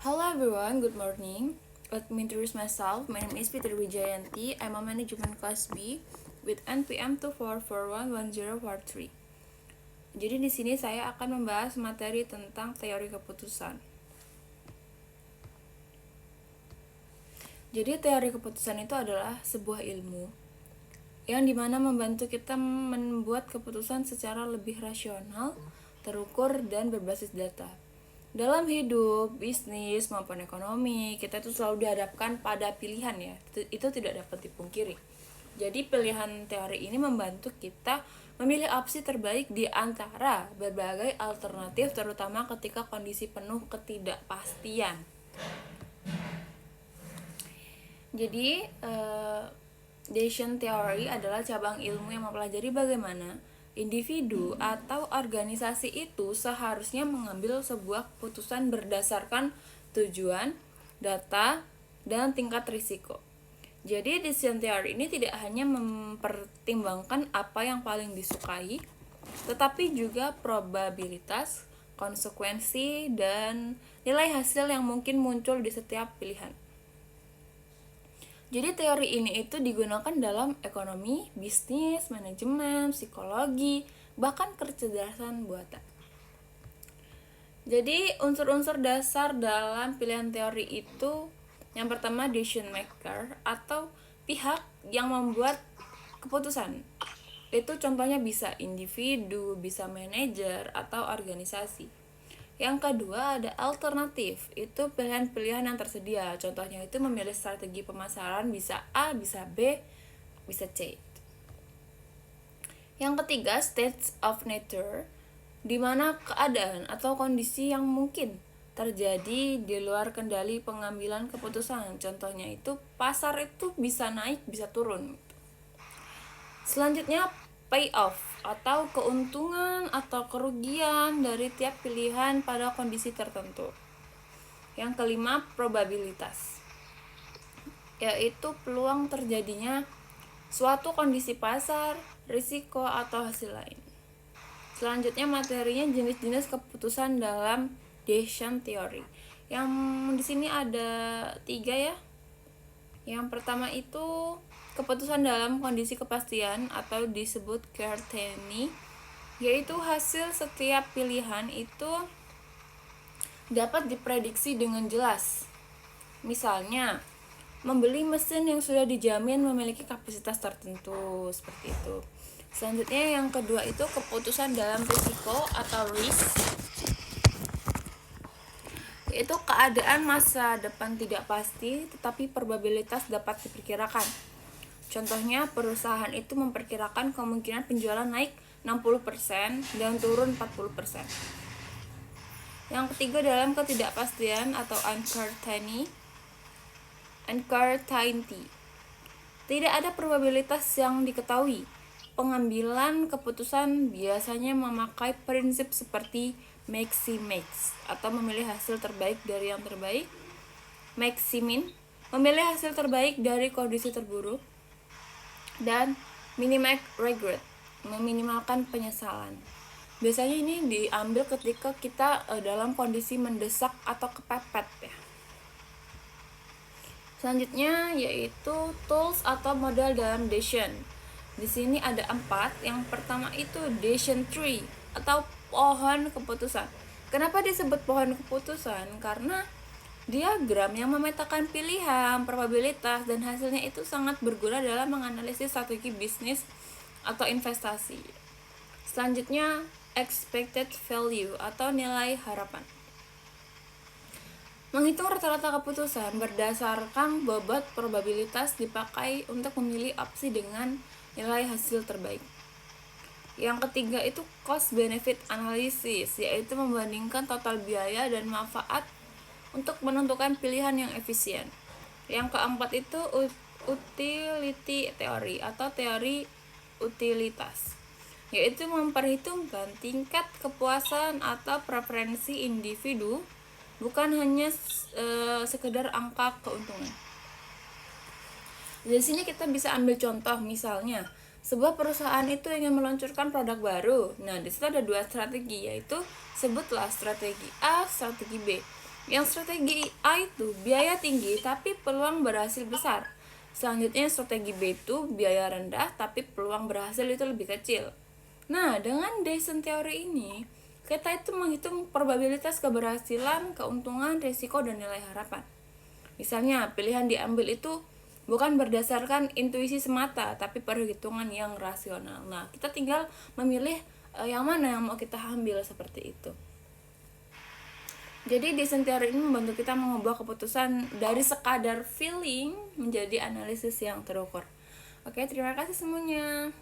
Hello everyone, good morning. Let me introduce myself. My name is Fitri Wijayanti. I'm a management class B with NPM 244111043. Jadi di sini saya akan membahas materi tentang teori keputusan. Jadi teori keputusan itu adalah sebuah ilmu yang dimana membantu kita membuat keputusan secara lebih rasional, terukur, dan berbasis data. Dalam hidup, bisnis, maupun ekonomi, kita itu selalu dihadapkan pada pilihan ya. Itu tidak dapat dipungkiri. Jadi pilihan teori ini membantu kita memilih opsi terbaik di antara berbagai alternatif, terutama ketika kondisi penuh ketidakpastian. Jadi, decision theory adalah cabang ilmu yang mempelajari bagaimana individu atau organisasi itu seharusnya mengambil sebuah keputusan berdasarkan tujuan, data, dan tingkat risiko. Jadi decision theory ini tidak hanya mempertimbangkan apa yang paling disukai, tetapi juga probabilitas, konsekuensi, dan nilai hasil yang mungkin muncul di setiap pilihan. Jadi teori ini itu digunakan dalam ekonomi, bisnis, manajemen, psikologi, bahkan kecerdasan buatan. Jadi unsur-unsur dasar dalam pilihan teori itu yang pertama decision maker atau pihak yang membuat keputusan. Itu contohnya bisa individu, bisa manajer, atau organisasi. Yang kedua ada alternatif, itu pilihan-pilihan yang tersedia. Contohnya itu memilih strategi pemasaran bisa A, bisa B, bisa C. Yang ketiga states of nature, di mana keadaan atau kondisi yang mungkin terjadi di luar kendali pengambilan keputusan. Contohnya itu pasar itu bisa naik, bisa turun. Selanjutnya payoff atau keuntungan atau kerugian dari tiap pilihan pada kondisi tertentu. Yang kelima probabilitas, yaitu peluang terjadinya suatu kondisi pasar, risiko, atau hasil lain. Selanjutnya materinya jenis-jenis keputusan dalam decision theory. Yang di sini ada 3 ya. Yang pertama itu keputusan dalam kondisi kepastian atau disebut certainty, yaitu hasil setiap pilihan itu dapat diprediksi dengan jelas. Misalnya, membeli mesin yang sudah dijamin memiliki kapasitas tertentu, seperti itu. Selanjutnya yang kedua itu keputusan dalam risiko atau risk, yaitu keadaan masa depan tidak pasti tetapi probabilitas dapat diperkirakan. Contohnya perusahaan itu memperkirakan kemungkinan penjualan naik 60% dan turun 40%. Yang ketiga dalam ketidakpastian atau uncertainty. Tidak ada probabilitas yang diketahui. Pengambilan keputusan biasanya memakai prinsip seperti maximax atau memilih hasil terbaik dari yang terbaik, maximin memilih hasil terbaik dari kondisi terburuk, dan minimize regret meminimalkan penyesalan. Biasanya ini diambil ketika kita dalam kondisi mendesak atau kepepet ya. Selanjutnya yaitu tools atau modal dalam decision. Di sini ada 4. Yang pertama itu decision tree atau pohon keputusan. Kenapa disebut pohon keputusan? Karena diagram yang memetakan pilihan, probabilitas, dan hasilnya itu sangat berguna dalam menganalisis strategi bisnis atau investasi. Selanjutnya, expected value atau nilai harapan. Menghitung rata-rata keputusan berdasarkan bobot probabilitas dipakai untuk memilih opsi dengan nilai hasil terbaik. Yang ketiga itu cost benefit analysis, yaitu membandingkan total biaya dan manfaat untuk menentukan pilihan yang efisien. Yang keempat itu utility theory atau teori utilitas, yaitu memperhitungkan tingkat kepuasan atau preferensi individu, bukan hanya sekedar angka keuntungan. Di sini kita bisa ambil contoh, misalnya sebuah perusahaan itu ingin meluncurkan produk baru. Nah, di situ ada 2 strategi, yaitu sebutlah strategi A, strategi B. Yang strategi A itu biaya tinggi tapi peluang berhasil besar. Selanjutnya strategi B itu biaya rendah tapi peluang berhasil itu lebih kecil. Nah, dengan Dyson teori ini, kita itu menghitung probabilitas keberhasilan, keuntungan, risiko, dan nilai harapan. Misalnya, pilihan diambil itu bukan berdasarkan intuisi semata, tapi perhitungan yang rasional. Nah, kita tinggal memilih yang mana yang mau kita ambil seperti itu. Jadi Dyson teori ini membantu kita mengubah keputusan dari sekadar feeling menjadi analisis yang terukur. Oke, terima kasih semuanya.